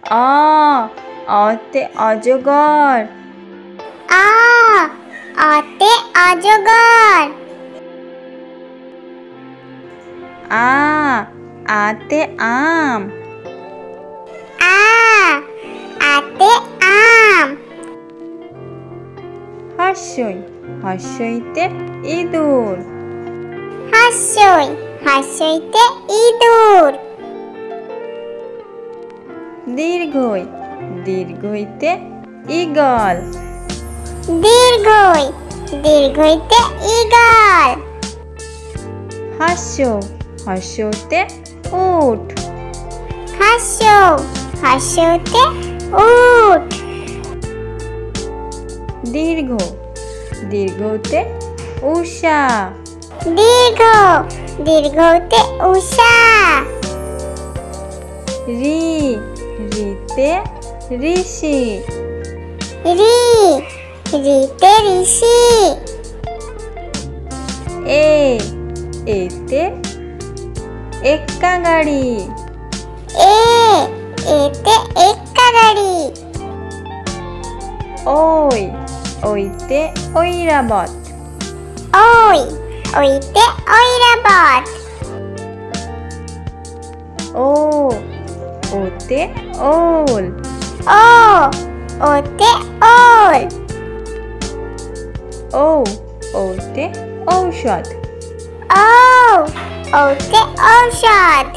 আ অতে অজগর। আ আতে অজগর। আ আতে আম। আ আতে আম। হর্ষই হর্ষইতে ইঁদুর। হাস্যই হাস্যইতে ইঁদুর। দীর্ঘই দীর্ঘইতে ঈগল। দীর্ঘই দীর্ঘইতে ঈগল। হাস্য হাস্যতে উট। হাস্য হাস্যতে উট। দীর্ঘ দীর্ঘতে উষা। দীর্ঘ দীর্ঘতে উষা। রি রিতে ঋষি। রি রিতে ঋষি। এ এতে এক্কা গাড়ি। এ এতে এক্কা গাড়ি। ওই ওইতে ঐরাবত। ওই ওইতে ঐরাবত। ও ওতে ওল। ও ওতে ওল। ও ওতে ঔষধ। ও ওতে ঔষধ।